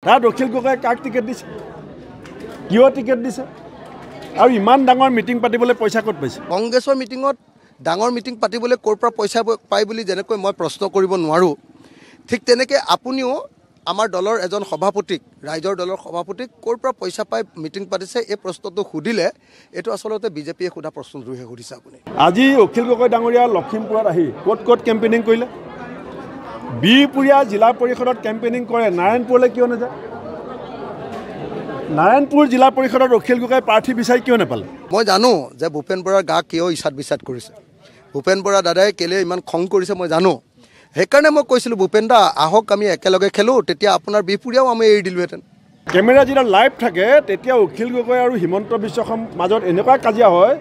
তাত অখিল গগৈয়ে কাক টিকেট দিছে, কিয় টিকেট দিছে, আৰু ইমান ডাঙৰ মিটিং পাতিবলৈ পইচা ক'ত পাইছে? কংগ্ৰেছৰ মিটিঙত ডাঙৰ মিটিং পাতিবলৈ ক'ৰ পৰা পইচা পায় বুলি যেনেকৈ মই প্ৰশ্ন কৰিব নোৱাৰোঁ, ঠিক তেনেকৈ আপুনিও আমাৰ দলৰ এজন সভাপতিক, ৰাইজৰ দলৰ সভাপতিক ক'ৰ পৰা পইচা পাই মিটিং পাতিছে এই প্ৰশ্নটো সুধিলে এইটো আচলতে বিজেপিয়ে সোধা প্ৰশ্নটোহে সুধিছে আপুনি। আজি অখিল গগৈ ডাঙৰীয়া লখিমপুৰত আহি ক'ত ক'ত কেম্পেইনিং কৰিলে? বিহপুৰীয়া জিলা পৰিষদত কেম্পেইনিং কৰে, নাৰায়ণপুৰলৈ কিয় নাযায়? নাৰায়ণপুৰ জিলা পৰিষদত অখিল গগৈ প্ৰাৰ্থী বিচাৰি কিয় নাপালে? মই জানো যে ভূপেন বৰাৰ গা কিয় ইছাদ বিচাদ কৰিছে, ভূপেন বৰা দাদাই কেলে ইমান খং কৰিছে মই জানো। সেইকাৰণে মই কৈছিলোঁ ভূপেন দা আহক আমি একেলগে খেলোঁ, তেতিয়া আপোনাৰ বিহপুৰীয়াও আমি এৰি দিলোঁহেঁতেন। কেমেৰা যেতিয়া লাইভ থাকে তেতিয়া অখিল গগৈ আৰু হিমন্ত বিশ্ব শৰ্মাৰ মাজত এনেকুৱা কাজিয়া হয়,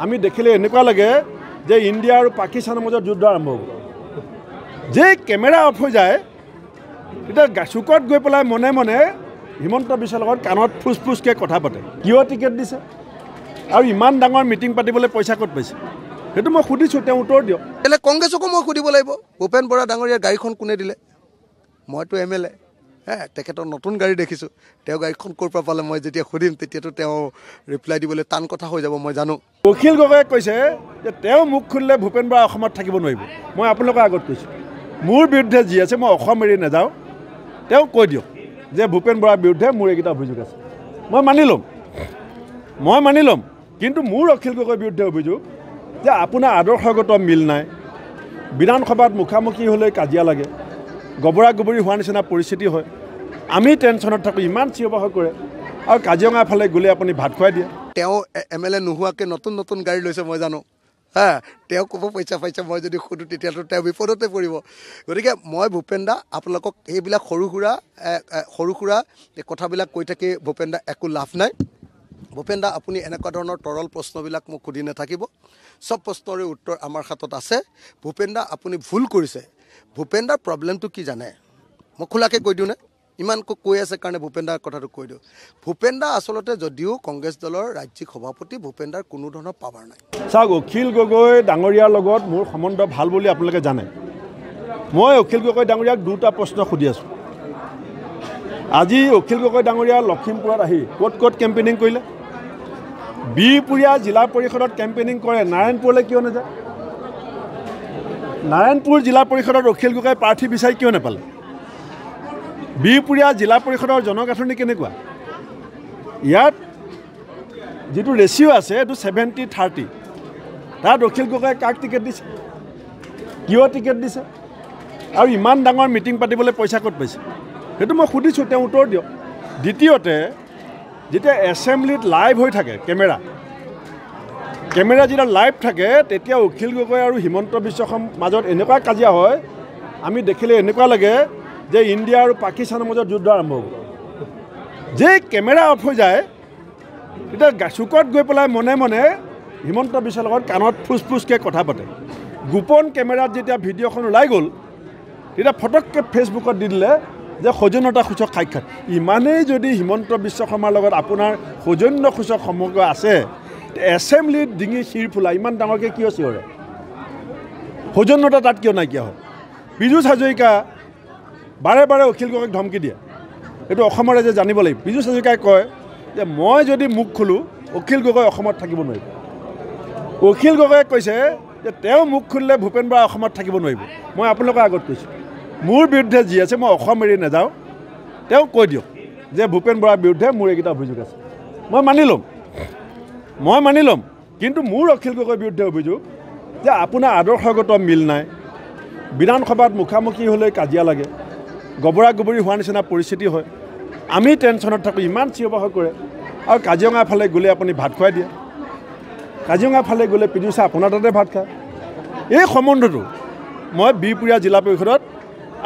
আমি দেখিলে এনেকুৱা লাগে যে ইণ্ডিয়া আৰু পাকিস্তানৰ মাজত যুদ্ধ আৰম্ভ হ'ব। যে কেমেৰা অফ হৈ যায় তেতিয়া চুকত গৈ পেলাই মনে মনে হিমন্ত বিশ্বৰ লগত কাণত ফুচ ফুচকৈ কথা পাতে, কিয় টিকেট দিছে, আৰু ইমান ডাঙৰ মিটিং পাতিবলৈ পইচা ক'ত পাইছে? সেইটো মই সুধিছোঁ, তেওঁ উত্তৰ দিয়ক। কেলৈ কংগ্ৰেছকো মই সুধিব লাগিব, ভূপেন বৰা ডাঙৰীয়াৰ গাড়ীখন কোনে দিলে? মইতো MLA, তেখেতৰ নতুন গাড়ী দেখিছোঁ, তেওঁ গাড়ীখন ক'ৰ পৰা পালে মই যেতিয়া সুধিম তেতিয়াতো তেওঁ ৰিপ্লাই দিবলৈ টান কথা হৈ যাব মই জানো। অখিল গগৈয়ে কৈছে যে তেওঁ মুখ খুলিলে ভূপেন বৰা অসমত থাকিব নোৱাৰিব। মই আপোনালোকৰ আগত কৈছোঁ, মোৰ বিৰুদ্ধে যি আছে মই অসম এৰি নাযাওঁ, তেওঁ কৈ দিয়ক যে ভূপেন বৰাৰ বিৰুদ্ধে মোৰ এইকেইটা অভিযোগ আছে, মই মানি ল'ম। কিন্তু মোৰ অখিল গগৈৰ বিৰুদ্ধে অভিযোগ যে আপোনাৰ আদৰ্শগত মিল নাই, বিধানসভাত মুখামুখি হ'লে কাজিয়া লাগে, গবৰা গবৰি হোৱাৰ নিচিনা পৰিস্থিতি হয়, আমি টেনশ্যনত থাকোঁ, ইমান চিঞৰ বাখৰ কৰে, আৰু কাজিৰঙা ফালে গ'লে আপুনি ভাত খুৱাই দিয়ে। তেওঁ MLA নোহোৱাকৈ নতুন গাড়ী লৈছে মই জানো, তেওঁ ক'ব পইচা পাইছে, মই যদি সোধোঁ তেতিয়াতো তেওঁ বিপদতে পৰিব। গতিকে মই ভূপেন দা আপোনালোকক এইবিলাক সৰু সুৰা কথাবিলাক কৈ থাকি ভূপেন দা একো লাভ নাই। ভূপেন দা আপুনি এনেকুৱা ধৰণৰ তৰল প্ৰশ্নবিলাক মোক সুধি নাথাকিব, চব প্ৰশ্নৰে উত্তৰ আমাৰ হাতত আছে। ভূপেন দা আপুনি ভুল কৰিছে। ভূপেন দাৰ প্ৰব্লেমটো কি জানে? মই খোলাকৈ কৈ দিওঁ নে? ইমান কৈ আছে কাৰণে ভূপেন দাৰ কথাটো কৈ দিওঁ। ভূপেন দা আচলতে যদিও কংগ্ৰেছ দলৰ ৰাজ্যিক সভাপতি, ভূপেন দাৰ কোনো ধৰণৰ পাৱাৰ নাই। চাওক, অখিল গগৈ ডাঙৰীয়াৰ লগত মোৰ সম্বন্ধ ভাল বুলি আপোনালোকে জানে। মই অখিল গগৈ ডাঙৰীয়াক দুটা প্ৰশ্ন সুধি আছোঁ। আজি অখিল গগৈ ডাঙৰীয়া লখিমপুৰত আহি ক'ত ক'ত কেম্পেইনিং কৰিলে? বিহপুৰীয়া জিলা পৰিষদত কেম্পেইনিং কৰে, নাৰায়ণপুৰলৈ কিয় নাযায়? নাৰায়ণপুৰ জিলা পৰিষদত অখিল গগৈ প্ৰাৰ্থী বিচাৰি কিয় নাপালে? বিহপুৰীয়া জিলা পৰিষদৰ জনগাঁথনি কেনেকুৱা? ইয়াত যিটো ৰেচিঅ' আছে এইটো 70-30। তাত অখিল গগৈয়ে কাক টিকেট দিছে, কিয় টিকেট দিছে, আৰু ইমান ডাঙৰ মিটিং পাতিবলৈ পইচা ক'ত পাইছে? সেইটো মই সুধিছোঁ, তেওঁ উত্তৰ দিয়ক। দ্বিতীয়তে, যেতিয়া এছেম্বলিত লাইভ হৈ থাকে কেমেৰা যেতিয়া লাইভ থাকে তেতিয়া অখিল গগৈ আৰু হিমন্ত বিশ্ব শৰ্মাৰ মাজত এনেকুৱা কাজিয়া হয়, আমি দেখিলে এনেকুৱা লাগে যে ইণ্ডিয়া আৰু পাকিস্তানৰ মাজত যুদ্ধ আৰম্ভ হ'ব। যে কেমেৰা অফ হৈ যায় তেতিয়া চুকত গৈ পেলাই মনে মনে হিমন্ত বিশ্বৰ লগত কাণত ফুচ ফুচকৈ কথা পাতে। গোপন কেমেৰাত যেতিয়া ভিডিঅ'খন ওলাই গ'ল তেতিয়া ফটককৈ ফেচবুকত দি দিলে যে সৌজন্যতা সূচক সাক্ষাৎ। ইমানেই যদি হিমন্ত বিশ্ব শৰ্মাৰ লগত আপোনাৰ সৌজন্য সূচক সমগ্ৰ আছে, এছেম্বলিত ডিঙি শিৰ ফুলা ইমান ডাঙৰকৈ কিয় চিঞৰে? সৌজন্যতা তাত কিয় নাইকিয়া হয়? পীযুষ হাজৰিকা বাৰে বাৰে অখিল গগৈক ধমকি দিয়ে, এইটো অসমৰ ৰাইজে জানিব লাগিব। পীযুষ হাজৰিকাই কয় যে মই যদি মুখ খোলোঁ অখিল গগৈ অসমত থাকিব নোৱাৰিব। অখিল গগৈয়ে কৈছে যে তেওঁ মুখ খুলিলে ভূপেন বৰা অসমত থাকিব নোৱাৰিব। মই আপোনালোকৰ আগত কৈছোঁ, মোৰ বিৰুদ্ধে যি আছে মই অসম এৰি নাযাওঁ, তেওঁ কৈ দিয়ক যে ভূপেন বৰাৰ বিৰুদ্ধে মোৰ এইকেইটা অভিযোগ আছে, মই মানি ল'ম। কিন্তু মোৰ অখিল গগৈৰ বিৰুদ্ধে অভিযোগ যে আপোনাৰ আদৰ্শগত মিল নাই, বিধানসভাত মুখামুখি হ'লে কাজিয়া লাগে, গবৰা গবৰি হোৱাৰ নিচিনা পৰিস্থিতি হয়, আমি টেনশ্যনত থাকোঁ, ইমান চিঞৰ বাখৰ কৰে, আৰু কাজিৰঙা ফালে গ'লে আপুনি ভাত খুৱাই দিয়ে, কাজিৰঙা ফালে গ'লে পীযুষে আপোনাৰ তাতে ভাত খায়। এই সম্বন্ধটো মই বিহপুৰীয়া জিলা পৰিষদত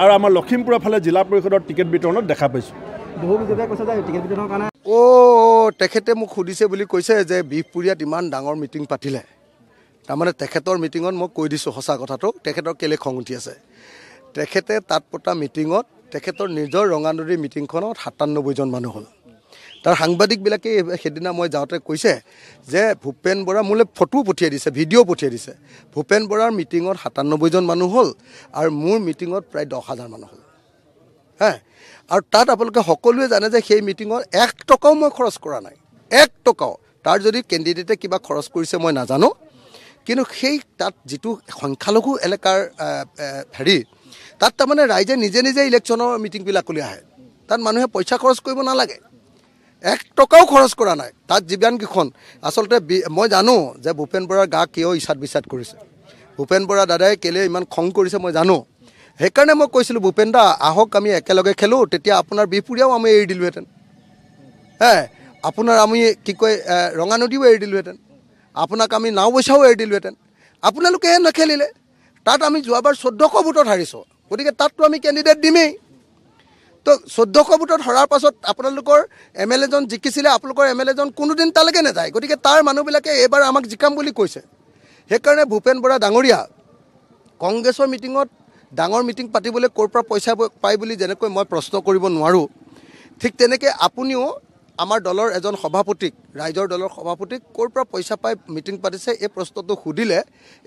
আৰু আমাৰ লখিমপুৰৰ ফালে জিলা পৰিষদৰ টিকেট বিতৰণত দেখা পাইছোঁ। তেখেতে মোক সুধিছে বুলি কৈছে যে বিহপুৰীয়াত ইমান ডাঙৰ মিটিং পাতিলে, তাৰমানে তেখেতৰ মিটিঙত মই কৈ দিছোঁ সঁচা কথাটো, তেখেতৰ কেলে খং উঠি আছে। তেখেতে তাত পতা মিটিঙত, তেখেতৰ নিজৰ ৰঙানদীৰ মিটিংখনত 97জন মানুহ হ'ল। তাৰ সাংবাদিকবিলাকে সেইদিনা মই যাওঁতে কৈছে যে ভূপেন বৰা মোলৈ ফটো পঠিয়াই দিছে, ভিডিঅ' পঠিয়াই দিছে, ভূপেন বৰাৰ মিটিঙত 97জন মানুহ হ'ল আৰু মোৰ মিটিঙত প্ৰায় 10,000 মানুহ হ'ল। হ্যাঁ আৰু তাত আপোনালোকে সকলোৱে জানে যে সেই মিটিঙত 1 টকাও মই খৰচ কৰা নাই 1 টকাও তাৰ যদি কেণ্ডিডেটে কিবা খৰচ কৰিছে মই নাজানো কিন্তু সেই তাত যিটো সংখ্যালঘু এলেকাৰ হেৰি তাত তাৰমানে ৰাইজে নিজে নিজে ইলেকশ্যনৰ মিটিংবিলাকলৈ আহে তাত মানুহে পইচা খৰচ কৰিব নালাগে 1 টকাও খৰচ কৰা নাই তাত যিমানকেইখন আচলতে মই জানো যে ভূপেন বৰাৰ গা কিয় ইছাদ বিচাদ কৰিছে ভূপেন বৰা দাদাই কেলে ইমান খং কৰিছে মই জানো সেইকাৰণে মই কৈছিলোঁ ভূপেন দা আহক আমি একেলগে খেলোঁ তেতিয়া আপোনাৰ বিহপুৰীয়াও আমি এৰি দিলোহেঁতেন আপোনাৰ আমি কি কয় ৰঙা নদীও এৰি দিলোহেঁতেন আপোনাক আমি নাওবৈচাও এৰি দিলোহেঁতেন আপোনালোকেহে নেখেলিলে তাত আমি যোৱাবাৰ 1400 ভোটত হাৰিছোঁ গতিকে তাততো আমি কেণ্ডিডেট দিমেই তো 1400 ভোটত হৰাৰ পাছত আপোনালোকৰ MLA জন জিকিছিলে আপোনালোকৰ MLA জন কোনোদিন তালৈকে নাযায় গতিকে তাৰ মানুহবিলাকে এইবাৰ আমাক জিকাম বুলি কৈছে সেইকাৰণে ভূপেন বৰা ডাঙৰীয়া কংগ্ৰেছৰ মিটিঙত ডাঙৰ মিটিং পাতিবলৈ ক'ৰ পৰা পইচা পায় বুলি যেনেকৈ মই প্ৰশ্ন কৰিব নোৱাৰোঁ ঠিক তেনেকৈ আপুনিও আমাৰ দলৰ এজন সভাপতিক ৰাইজৰ দলৰ সভাপতিক ক'ৰ পৰা পইচা পাই মিটিং পাতিছে এই প্ৰশ্নটো সুধিলে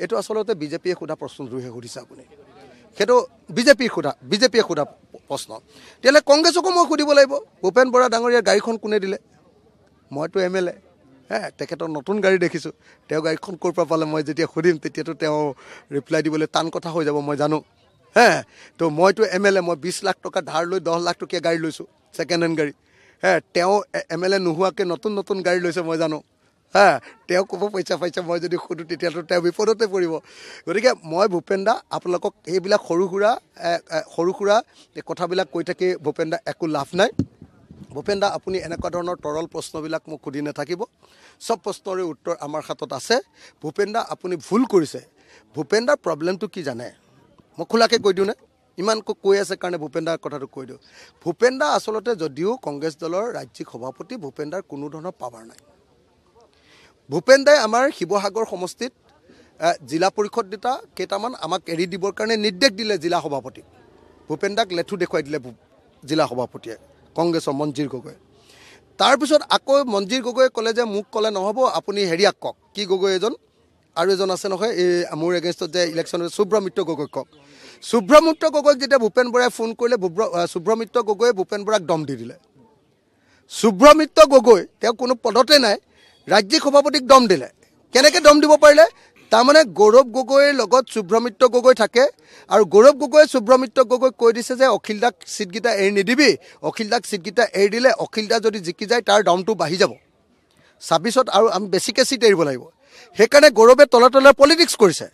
এইটো আচলতে বিজেপিয়ে সোধা প্ৰশ্নটোহে সুধিছে আপুনি সেইটো বিজেপিয়ে সোধা প্ৰশ্ন তেতিয়াহ'লে কংগ্ৰেছকো মই সুধিব লাগিব ভূপেন বৰা ডাঙৰীয়াৰ গাড়ীখন কোনে দিলে মইতো MLA তেখেতৰ নতুন গাড়ী দেখিছোঁ তেওঁ গাড়ীখন ক'ৰ পৰা পালে মই যেতিয়া সুধিম তেতিয়াতো তেওঁ ৰিপ্লাই দিবলৈ টান কথা হৈ যাব মই জানো তো মইতো MLA মই 20 লাখ টকা ধাৰ লৈ 10 লাখ টকীয়া গাড়ী লৈছোঁ ছেকেণ্ড হেণ্ড গাড়ী তেওঁ MLA নোহোৱাকৈ নতুন গাড়ী লৈছে মই জানো তেওঁ ক'ব পইচা পাইছে মই যদি সুধোঁ তেতিয়াতো তেওঁ বিপদতে পৰিব গতিকে মই ভূপেন দা আপোনালোকক এইবিলাক সৰু সুৰা কথাবিলাক কৈ থাকি ভূপেন দা একো লাভ নাই ভূপেন দা আপুনি এনেকুৱা ধৰণৰ তৰল প্ৰশ্নবিলাক মোক সুধি নাথাকিব চব প্ৰশ্নৰে উত্তৰ আমাৰ হাতত আছে ভূপেন দা আপুনি ভুল কৰিছে ভূপেন দাৰ প্ৰব্লেমটো কি জানে মই খোলাকৈ কৈ দিওঁ নে ইমান কৈ আছে কাৰণে ভূপেন দাৰ কথাটো কৈ দিওঁ ভূপেন দা আচলতে যদিও কংগ্ৰেছ দলৰ ৰাজ্যিক সভাপতি ভূপেন দাৰ কোনো ধৰণৰ পাৱাৰ নাই ভূপেন দাই আমাৰ শিৱসাগৰ সমষ্টিত জিলা পৰিষদ দুটা কেইটামান আমাক এৰি দিবৰ কাৰণে নিৰ্দেশ দিলে জিলা সভাপতি ভূপেন দাক লেঠু দেখুৱাই দিলে জিলা সভাপতিয়ে কংগ্ৰেছৰ মঞ্জিৰ গগৈ তাৰপিছত আকৌ মঞ্জিৰ গগৈয়ে ক'লে যে মোক ক'লে নহ'ব আপুনি হেৰিয়াক কওক কি গগৈ এজন আৰু এজন আছে নহয় এই মোৰ এগেইনষ্টত যে ইলেকশ্যন শুভ্ৰমিত্ৰ গগৈক কওক শুভ্ৰমিত্ৰ গগৈক যেতিয়া ভূপেন বৰাই ফোন কৰিলে শুভ্ৰমিত্ৰ গগৈয়ে ভূপেন বৰাক দম দি দিলে শুভ্ৰমিত্ৰ গগৈ তেওঁ কোনো পদতে নাই ৰাজ্যিক সভাপতিক দম দিলে কেনেকৈ দম দিব পাৰিলে তাৰমানে গৌৰৱ গগৈৰ লগত শুভ্ৰমিত্ৰ গগৈ থাকে আৰু গৌৰৱ গগৈয়ে শুভ্ৰমিত্ৰ গগৈক কৈ দিছে যে অখিল দাক চিটকেইটা এৰি নিদিবি অখিল দাক চিটকেইটা এৰি দিলে অখিল দা যদি জিকি যায় তাৰ দামটো বাঢ়ি যাব 26ত আৰু আমি বেছিকৈ চিট এৰিব লাগিব সেইকাৰণে গৌৰৱে তলে পলিটিক্স কৰিছে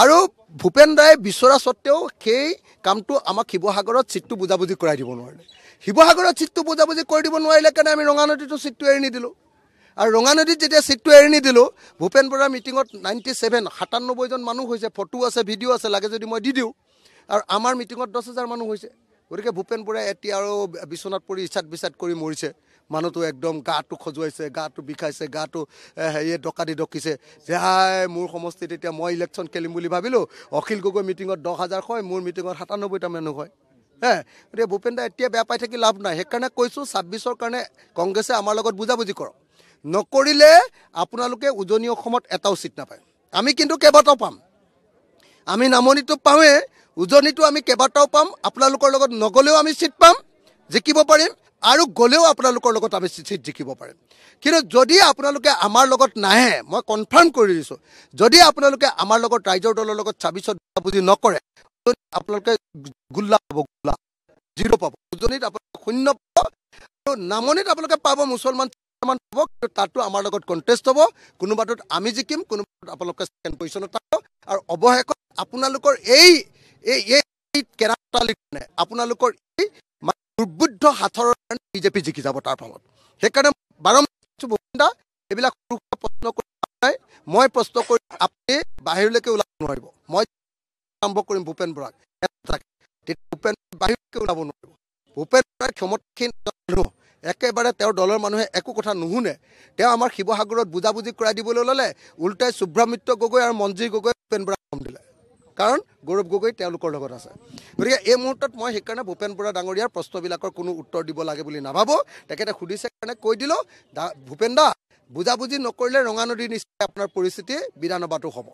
আৰু ভূপেন দাই বিচৰা স্বত্তেও সেই কামটো আমাক শিৱসাগৰত চিটটো বুজাবুজি কৰাই দিব নোৱাৰিলে শিৱসাগৰত চিটটো বুজাবুজি কৰি দিব নোৱাৰিলে কাৰণে আমি ৰঙা নদীটো চিটটো এৰি নিদিলোঁ আৰু ৰঙা নদীত যেতিয়া চিটটো এৰি নিদিলোঁ ভূপেন বৰাৰ মিটিঙত 97 মানুহ হৈছে ফটো আছে ভিডিঅ' আছে লাগে যদি মই দি দিওঁ আৰু আমাৰ মিটিঙত 10,000 মানুহ হৈছে গতিকে ভূপেন বৰাই এতিয়া আৰু বিচনাত পৰি ইছাদ বিচাদ কৰি মৰিছে মানুহটো একদম গাটো খজুৱাইছে গাটো বিষাইছে গাটো হেৰিয়ে ডকাদি ডকিছে যে হাই মোৰ সমষ্টিত এতিয়া মই ইলেকশ্যন খেলিম বুলি ভাবিলোঁ অখিল গগৈ মিটিঙত 10,000 হয় মোৰ মিটিঙত 97টা মানুহ হয় গতিকে ভূপেন দা এতিয়া বেয়া পাই থাকি লাভ নাই সেইকাৰণে কৈছোঁ 26ৰ কাৰণে কংগ্ৰেছে আমাৰ লগত বুজাবুজি কৰক নকৰিলে আপোনালোকে উজনি অসমত এটাও চিট নাপায় আমি কিন্তু কেইবাটাও পাম আমি নামনিটো পাওঁৱে উজনিটো আমি কেইবাটাও পাম আপোনালোকৰ লগত নগ'লেও আমি চিট পাম জিকিব পাৰিম আৰু গ'লেও আপোনালোকৰ লগত আমি চিট জিকিব পাৰিম কিন্তু যদি আপোনালোকে আমাৰ লগত নাহে মই কনফাৰ্ম কৰি দিছোঁ যদি আপোনালোকে আমাৰ লগত ৰাইজৰ দলৰ লগত 26ত বুজি নকৰে আপোনালোকে গুল্লা পাব গুল্লা 0 পাব উজনিত আপোনালোকে 0 পাব আৰু নামনিত আপোনালোকে পাব মুছলমান পাব কিন্তু তাতো আমাৰ লগত কণ্টেষ্ট হ'ব কোনোবাটোত আমি জিকিম কোনোবাটোত আপোনালোকে ছেকেণ্ড পজিশ্যনত থাকিব আৰু অৱশেষত আপোনালোকৰ এই কেৰাটালিৰ কাৰণে আপোনালোকৰ এই দুৰ্বুদ্ধ হাতৰ কাৰণে বিজেপি জিকি যাব তাৰ ফলত সেইকাৰণে বাৰম্বাৰ এইবিলাক প্ৰশ্ন কৰি নাই মই প্ৰশ্ন কৰি আপুনি বাহিৰলৈকে ওলাব নোৱাৰিব মই আৰম্ভ কৰিম ভূপেন বৰাক ভূপেন বাহিৰলৈকে ওলাব নোৱাৰিব ভূপেন বৰাৰ ক্ষমতাসীন একেবাৰে তেওঁৰ দলৰ মানুহে একো কথা নুশুনে তেওঁ আমাৰ শিৱসাগৰত বুজাবুজি কৰাই দিবলৈ ল'লে উল্টাই শুভ্ৰমিত্ৰ গগৈ আৰু মঞ্জিৰ গগৈ ভূপেন বৰাক দম দিলে কাৰণ গৌৰৱ গগৈ তেওঁলোকৰ লগত আছে গতিকে এই মুহূৰ্তত মই সেইকাৰণে ভূপেন বৰা ডাঙৰীয়াৰ প্ৰশ্নবিলাকৰ কোনো উত্তৰ দিব লাগে বুলি নাভাবোঁ তেখেতে সুধিছে কাৰণে কৈ দিলোঁ ভূপেন দা বুজাবুজি নকৰিলে ৰঙা নদীৰ নিচিনা আপোনাৰ পৰিস্থিতি বিধানসভাতো হ'ব